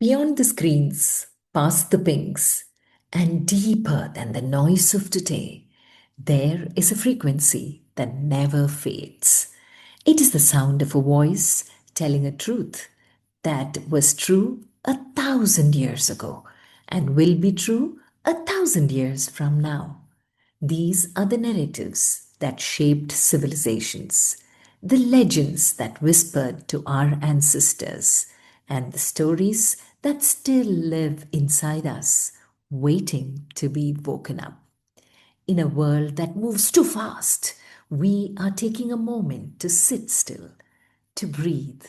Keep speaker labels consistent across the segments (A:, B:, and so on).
A: Beyond the screens, past the pings, and deeper than the noise of today, there is a frequency that never fades. It is the sound of a voice telling a truth that was true 1,000 years ago and will be true 1,000 years from now. These are the narratives that shaped civilizations, the legends that whispered to our ancestors, and the stories that still live inside us, waiting to be woken up. In a world that moves too fast, we are taking a moment to sit still, to breathe,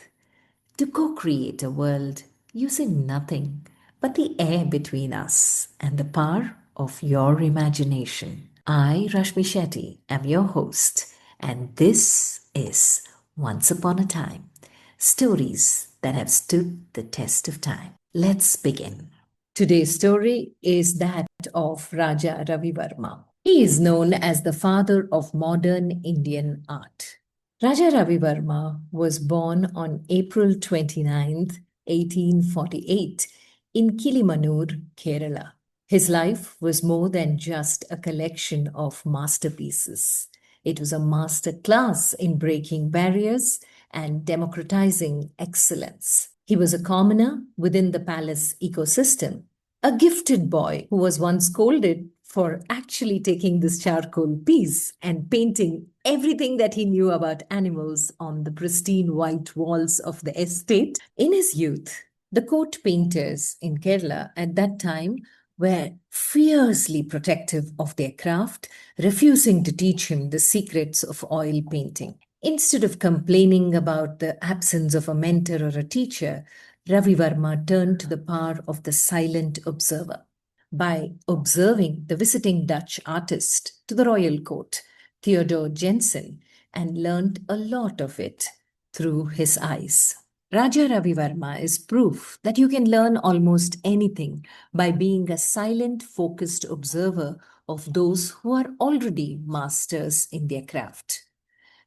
A: to co create a world using nothing but the air between us and the power of your imagination. I, Rashmi Shetty, am your host, and this is Once Upon a Time Stories that have stood the test of time. Let's begin. Today's story is that of Raja Ravi Varma. He is known as the father of modern Indian art. Raja Ravi Varma was born on April 29th, 1848, in Kilimanoor, Kerala. His life was more than just a collection of masterpieces. It was a master class in breaking barriers and democratizing excellence. He was a commoner within the palace ecosystem, a gifted boy who was once scolded for actually taking this charcoal piece and painting everything that he knew about animals on the pristine white walls of the estate. In his youth, the court painters in Kerala at that time were fiercely protective of their craft, refusing to teach him the secrets of oil painting. Instead of complaining about the absence of a mentor or a teacher, Ravi Varma turned to the power of the silent observer. By observing the visiting Dutch artist to the royal court, Theodore Jensen, and learned a lot of it through his eyes. Raja Ravi Varma is proof that you can learn almost anything by being a silent, focused observer of those who are already masters in their craft.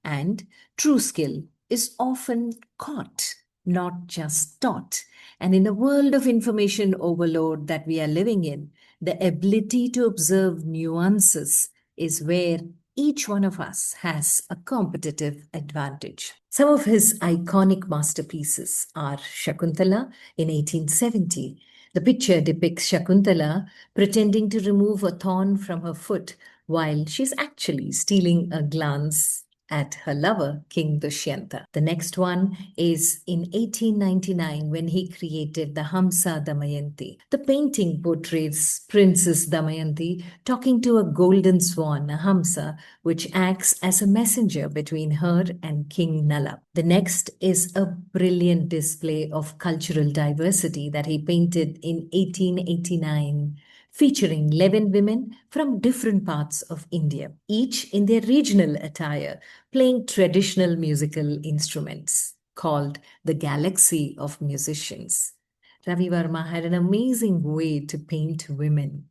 A: And true skill is often caught, not just taught. And in a world of information overload that we are living in, the ability to observe nuances is where each one of us has a competitive advantage. Some of his iconic masterpieces are Shakuntala in 1870. The picture depicts Shakuntala pretending to remove a thorn from her foot while she's actually stealing a glance at her lover, King Dushyanta. The next one is in 1899 when he created the Hamsa Damayanti. The painting portrays Princess Damayanti talking to a golden swan, a Hamsa, which acts as a messenger between her and King Nala. The next is a brilliant display of cultural diversity that he painted in 1889, featuring 11 women from different parts of India, each in their regional attire, playing traditional musical instruments, called the Galaxy of Musicians. Ravi Varma had an amazing way to paint women,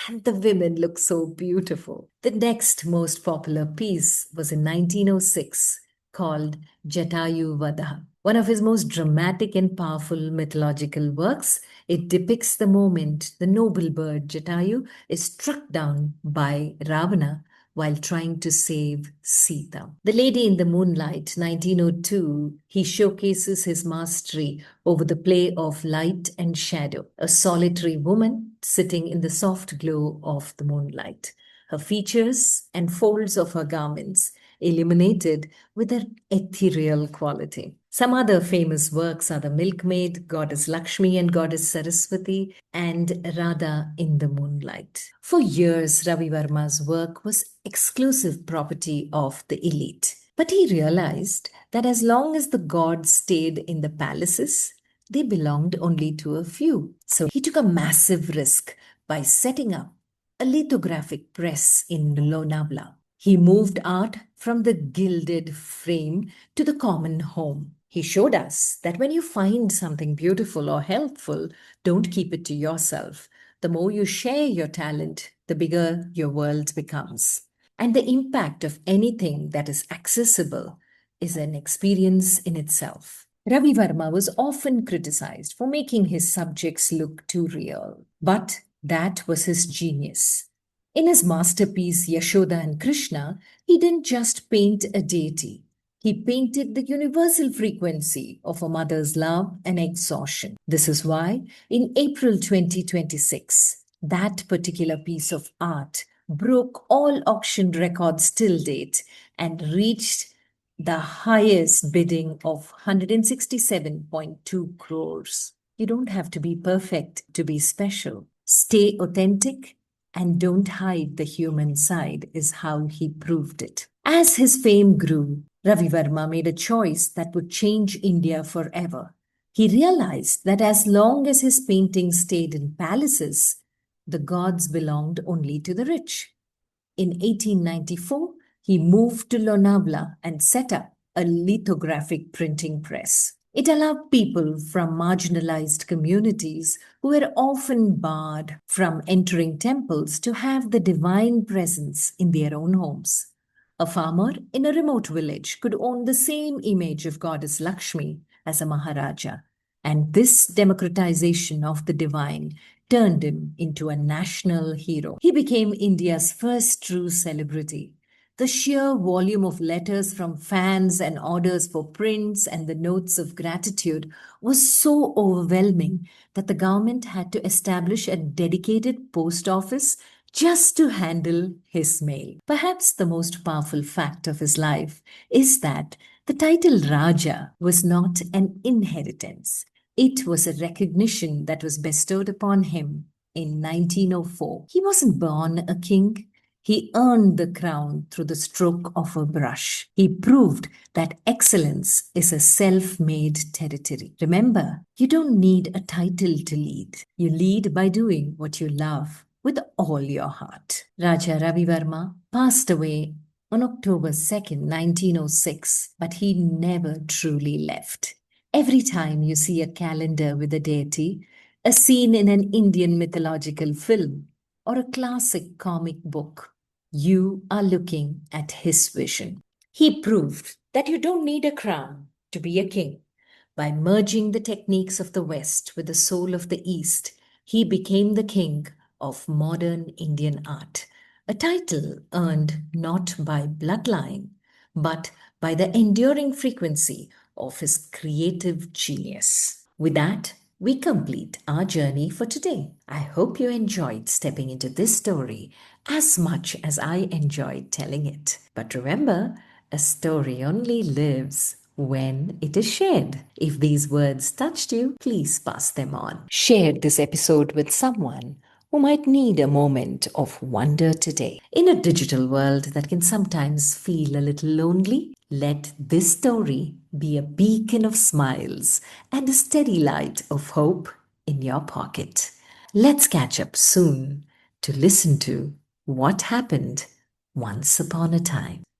A: and the women look so beautiful. The next most popular piece was in 1906 called Jatayu Vada. One of his most dramatic and powerful mythological works, it depicts the moment the noble bird Jatayu is struck down by Ravana while trying to save Sita. The Lady in the Moonlight, 1902, he showcases his mastery over the play of light and shadow, a solitary woman sitting in the soft glow of the moonlight. Her features and folds of her garments illuminated with an ethereal quality. Some other famous works are The Milkmaid, Goddess Lakshmi and Goddess Saraswati, and Radha in the Moonlight. For years, Ravi Varma's work was exclusive property of the elite. But he realized that as long as the gods stayed in the palaces, they belonged only to a few. So he took a massive risk by setting up a lithographic press in Lonavala. He moved art from the gilded frame to the common home. He showed us that when you find something beautiful or helpful, don't keep it to yourself. The more you share your talent, the bigger your world becomes. And the impact of anything that is accessible is an experience in itself. Ravi Varma was often criticized for making his subjects look too real, but that was his genius. In his masterpiece Yashoda and Krishna, he didn't just paint a deity. He painted the universal frequency of a mother's love and exhaustion. This is why, in April 2026, that particular piece of art broke all auction records till date and reached the highest bidding of 167.2 crores. You don't have to be perfect to be special. Stay authentic and don't hide the human side, is how he proved it. As his fame grew, Ravi Verma made a choice that would change India forever. He realized that as long as his paintings stayed in palaces, the gods belonged only to the rich. In 1894, he moved to Lonavala and set up a lithographic printing press. It allowed people from marginalized communities who were often barred from entering temples to have the divine presence in their own homes. A farmer in a remote village could own the same image of goddess Lakshmi as a Maharaja, and this democratization of the divine turned him into a national hero. He became India's first true celebrity. The sheer volume of letters from fans and orders for prints and the notes of gratitude was so overwhelming that the government had to establish a dedicated post office just to handle his mail. Perhaps the most powerful fact of his life is that the title Raja was not an inheritance. It was a recognition that was bestowed upon him in 1904. He wasn't born a king. He earned the crown through the stroke of a brush. He proved that excellence is a self-made territory. Remember, you don't need a title to lead. You lead by doing what you love with all your heart. Raja Ravi Varma passed away on October 2nd, 1906, but he never truly left. Every time you see a calendar with a deity, a scene in an Indian mythological film, or a classic comic book, you are looking at his vision. He proved that you don't need a crown to be a king. By merging the techniques of the West with the soul of the East, he became the king of modern Indian art, a title earned not by bloodline, but by the enduring frequency of his creative genius. With that, we complete our journey for today. I hope you enjoyed stepping into this story as much as I enjoyed telling it. But remember, a story only lives when it is shared. If these words touched you, please pass them on. Share this episode with someone who might need a moment of wonder today. In a digital world that can sometimes feel a little lonely, let this story be a beacon of smiles and a steady light of hope in your pocket. Let's catch up soon to listen to what happened once upon a time.